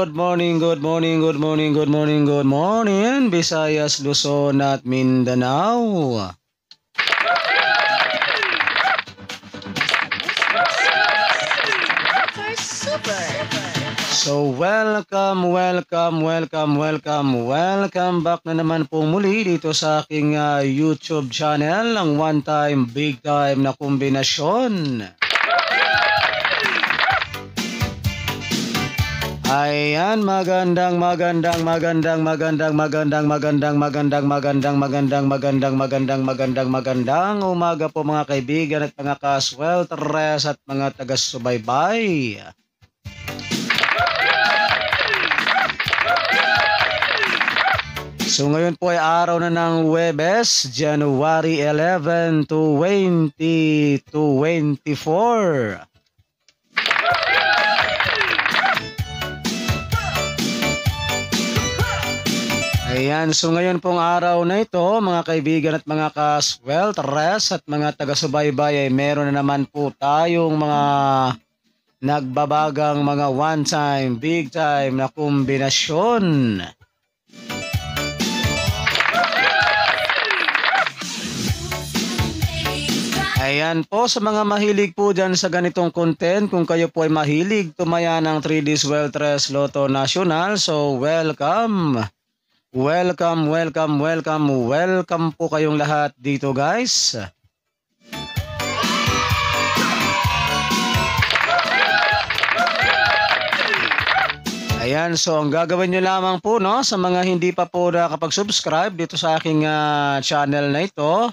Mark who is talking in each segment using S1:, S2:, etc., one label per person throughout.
S1: good morning, good morning, good morning, good morning, good morning, Visayas, Luzon at Mindanao. So welcome back na naman po muli dito sa aking YouTube channel, ang one time, big time na kombinasyon. Ayan, magandang umaga po mga kaibigan at mga kasweltres at mga taga-subaybay. So ngayon po ay araw na ng Huwebes, January 11, 2024. Ayan, so ngayon pong araw na ito, mga kaibigan at mga kasweltres at mga taga-subaybay, ay meron na naman po tayong mga nagbabagang mga one time, big time na kombinasyon. Ayan po, sa mga mahilig po dyan sa ganitong content, kung kayo po ay mahilig tumaya ng 3D Sweltres Lotto National, so welcome po kayong lahat dito, guys. Ayan, so ang gagawin nyo lamang po, no, sa mga hindi pa po nakapag-subscribe dito sa aking channel na ito,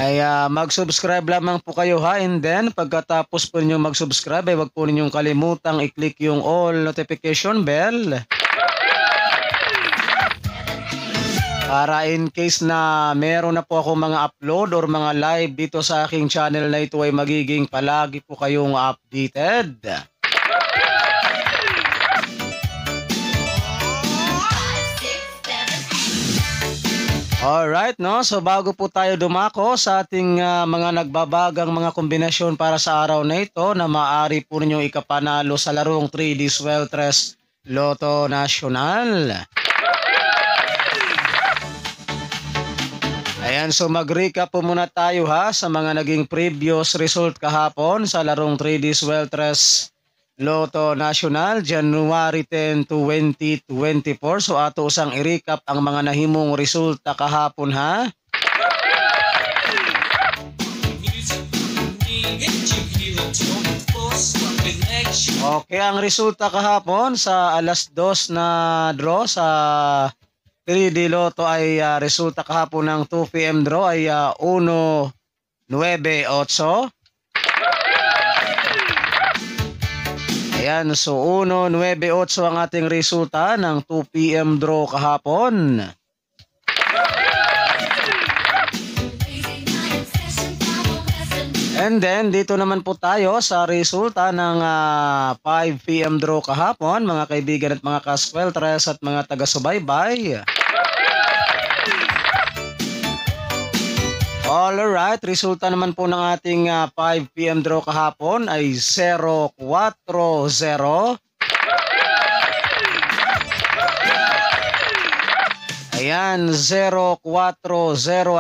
S1: ay mag-subscribe lamang po kayo, ha, and then pagkatapos po ninyong mag-subscribe ay wag po ninyong kalimutang i-click yung all notification bell para in case na meron na po ako mga upload or mga live dito sa aking channel na ito ay magiging palagi po kayong updated. Alright, no? So bago po tayo dumako sa ating mga nagbabagang mga kombinasyon para sa araw na ito na maaari po ninyong ikapanalo sa larong 3D Sweltres Lotto National. Ayan, so mag-recap po muna tayo, ha, sa mga naging previous result kahapon sa larong 3D Sweltres Lotto National, January 10, 2024. So ato usang i-recap ang mga nahimong resulta kahapon, ha. Okay, ang resulta kahapon sa alas 2 na draw sa 3D Lotto ay resulta kahapon ng 2 PM draw ay 198. Ayan, so 198 ang ating resulta ng 2 PM draw kahapon. And then, dito naman po tayo sa resulta ng 5 PM draw kahapon, mga kaibigan at mga kasweltres at mga taga-subaybay. Alright, resulta naman po ng ating 5 PM draw kahapon ay 040. Ayan, 040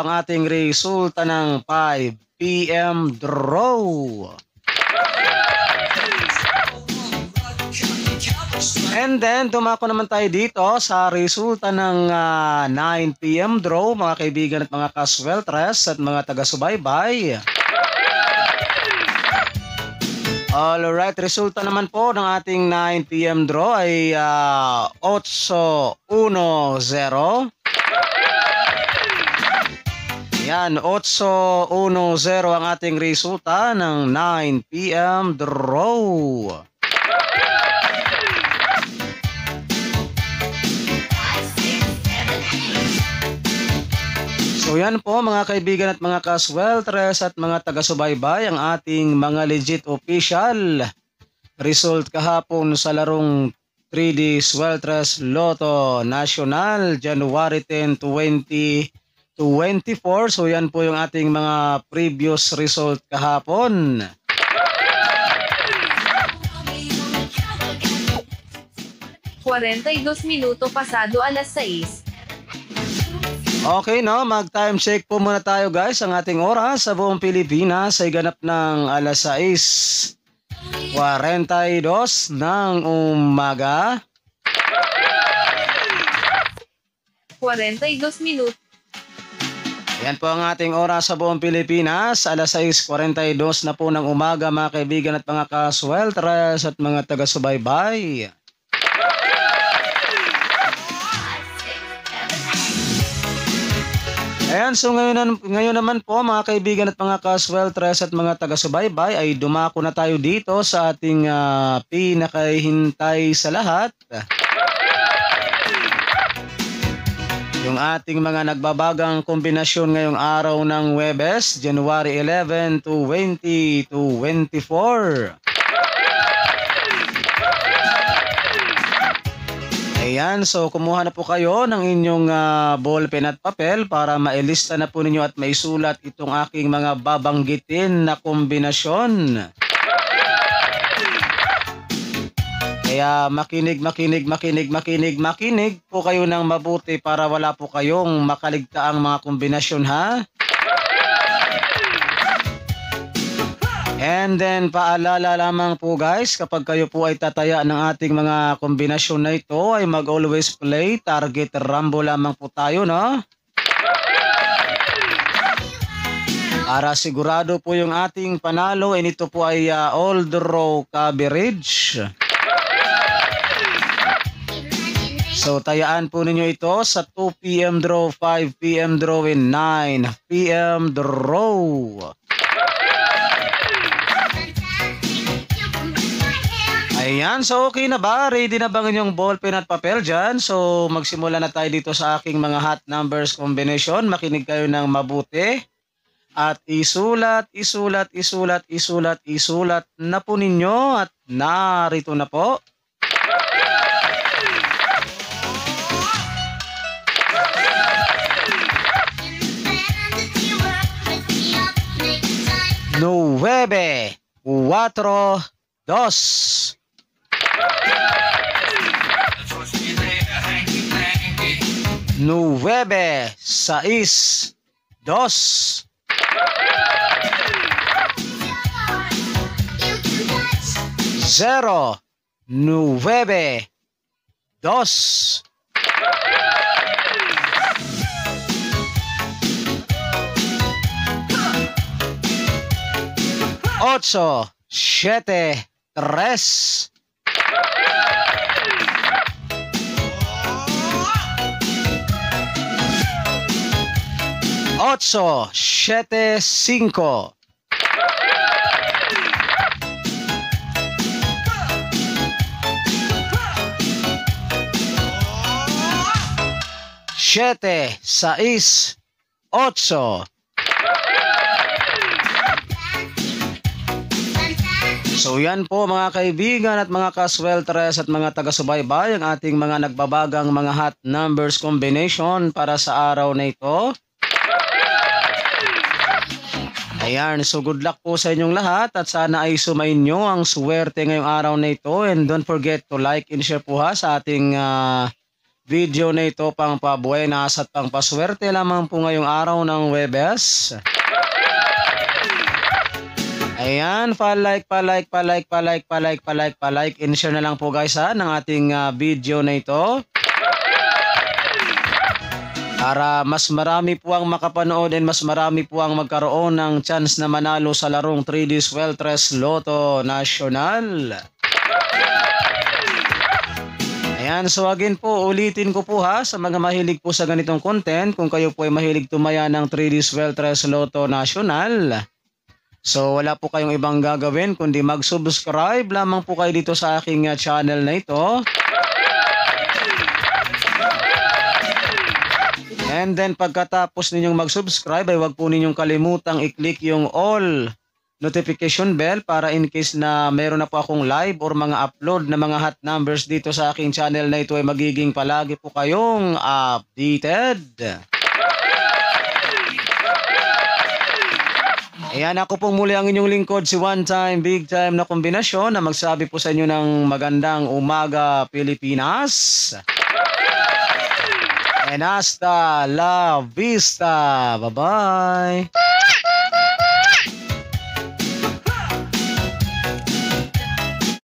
S1: ang ating resulta ng 5 PM draw. And then, dumako naman tayo dito sa resulta ng 9 PM draw, mga kaibigan at mga kasweltres at mga taga-subaybay. Alright, resulta naman po ng ating 9 PM draw ay 810. Yan, 810 ang ating resulta ng 9 PM draw. So yan po mga kaibigan at mga kasweltres at mga taga-subaybay ang ating mga legit official result kahapon sa larong 3D Sweltres Lotto National January 10, 2024. So yan po yung ating mga previous result kahapon.
S2: 42 minuto pasado alas 6.
S1: Okay, no? Mag-time check po muna tayo guys. Ang ating oras sa buong Pilipinas ay ganap ng alas 6:42 ng umaga.
S2: 42 minuto.
S1: Yan po ang ating oras sa buong Pilipinas. Alas 6:42 na po ng umaga mga kaibigan at mga kasweltres at mga taga-subaybay. Ayan, so ngayon naman po mga kaibigan at mga kasweltres at mga taga-subaybay ay dumako na tayo dito sa ating pinakahintay sa lahat. Yung ating mga nagbabagang kombinasyon ngayong araw ng Huwebes, January 11 to 2024. Ayan, so kumuha na po kayo ng inyong ballpen at papel para mailista na po ninyo at maisulat itong aking mga babanggitin na kombinasyon. Kaya makinig po kayo ng mabuti para wala po kayong makaligtaang mga kombinasyon ha. And then paalala lamang po guys, kapag kayo po ay tataya ng ating mga kombinasyon na ito ay mag-always play target rambo lamang po tayo, no? Para sigurado po yung ating panalo, and ito po ay all draw coverage. So tayaan po ninyo ito sa 2 PM draw, 5 PM draw, and 9 PM draw. Ayan, so okay na ba? Ready na ba inyong ballpen at papel dyan? So magsimula na tayo dito sa aking mga hot numbers combination. Makinig kayo ng mabuti. At isulat na po ninyo at narito na po. Nueve, 4, 2. Nueve, 6, 2. Zero, 9, 2. Ocho, 7, 3. 8, 7, 5. 7, 6, 8. So yan po mga kaibigan at mga kasweltres at mga taga-subaybay ang ating mga nagbabagang mga hot numbers combination para sa araw na ito. Ayan, so good luck po sa inyong lahat at sana ay sumayin nyo ang swerte ngayong araw na ito, and don't forget to like and share po ha sa ating video na ito, pang pabuenas at pang paswerte lamang po ngayong araw ng Huwebes. Ayan, pa-like and share na lang po guys ha ng ating video na ito. Para mas marami po ang makapanood and mas marami po ang magkaroon ng chance na manalo sa larong 3D Sweltres Lotto Nacional. Ayan, so again po, ulitin ko po ha sa mga mahilig po sa ganitong content, kung kayo po ay mahilig tumaya ng 3D Sweltres Lotto Nacional. So wala po kayong ibang gagawin kundi mag-subscribe lamang po kayo dito sa aking channel na ito. And then pagkatapos ninyong mag-subscribe ay huwag po ninyong kalimutang i-click yung all notification bell para in case na meron na po akong live or mga upload na mga hot numbers dito sa aking channel na ito ay magiging palagi po kayong updated. Ayan, ako pong muli ang inyong lingkod, si One Time, Big Time na kombinasyon na magsabi po sa inyo ng magandang umaga, Pilipinas. And hasta la vista. Bye-bye.